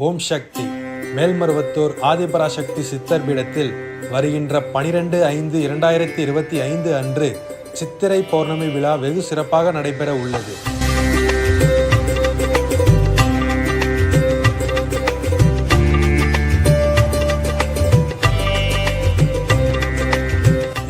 ஓம் சக்தி மேல்மருவத்தூர் ஆதிபராசக்தி சித்தர் பீடத்தில் வருகின்ற 12/5/2025 அன்று சித்திரை பௌர்ணமி விழா வெகு சிறப்பாக நடைபெற உள்ளது.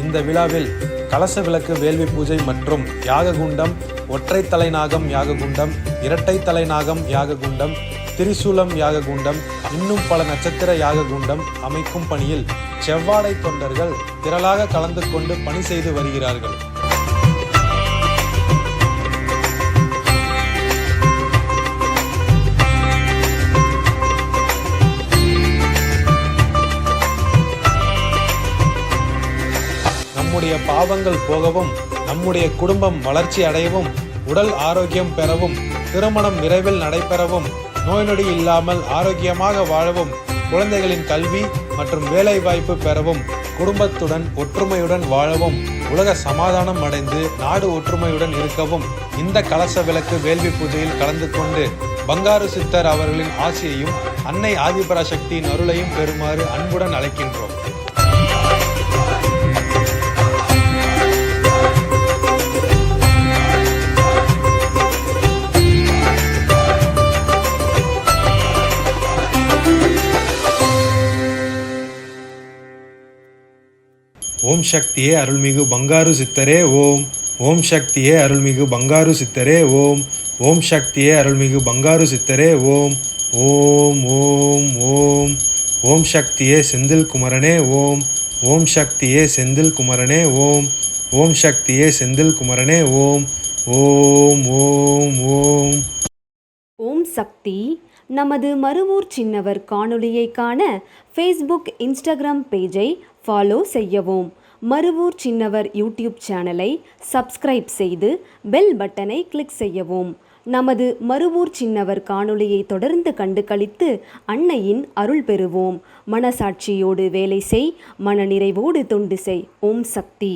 இந்த விழாவில் கலச விளக்கு வேள்வி பூஜை மற்றும் யாககுண்டம், ஒற்றை தலைநாகம் யாககுண்டம், இரட்டை தலைநாகம் யாககுண்டம், திரிசூலம் யாககுண்டம், இன்னும் பல நட்சத்திர யாககுண்டம் அமைக்கும் பணியில் செவ்வாடை தொண்டர்கள் திரளாக கலந்து கொண்டு பணி செய்து வருகிறார்கள். நம்முடைய பாவங்கள் போகவும், நம்முடைய குடும்பம் வளர்ச்சி அடையவும், உடல் ஆரோக்கியம் பெறவும், திருமணம் விரைவில் நடைபெறவும், நோய் நொடி இல்லாமல் ஆரோக்கியமாக வாழவும், குழந்தைகளின் கல்வி மற்றும் வேலை வாய்ப்பு பெறவும், குடும்பத்துடன் ஒற்றுமையுடன் வாழவும், உலக சமாதானம் அடைந்து நாடு ஒற்றுமையுடன் இருக்கவும் இந்த கலச விளக்கு வேள்வி பூஜையில் கலந்து கொண்டு பங்காரு சித்தர் அவர்களின் ஆசியையும் அன்னை ஆதிபராசக்தியின் அருளையும் பெறுமாறு அன்புடன் அழைக்கின்றோம். ஓம் சக்தியே அருள்மிகு பங்காரு சித்தரே ஓம். ஓம் சக்தியே அருள்மிகு பங்காரு சித்தரே ஓம். ஓம் சக்தியே அருள்மிகு பங்காரு சித்தரே ஓம். ஓம் ஓம் ஓம். ஓம் சக்தியே செந்தில் குமரனே ஓம். ஓம் சக்தியே செந்தில் குமரனே ஓம். ஓம் சக்தியே செந்தில் குமரனே ஓம். ஓம் ஓம் ஓம். ஓம் சக்தி. நமது மருவூர் சின்னவர் காணொளியை காண ஃபேஸ்புக், இன்ஸ்டாகிராம் பேஜை ஃபாலோ செய்யவும். மருவூர் சின்னவர் யூடியூப் சேனலை சப்ஸ்கிரைப் செய்து பெல் பட்டனை கிளிக் செய்யவும். நமது மருவூர் சின்னவர் காணொளியை தொடர்ந்து கண்டு களித்து அன்னையின் அருள் பெறுவோம். மனசாட்சியோடு வேலை செய், மனநிறைவோடு தொண்டு செய். ஓம் சக்தி.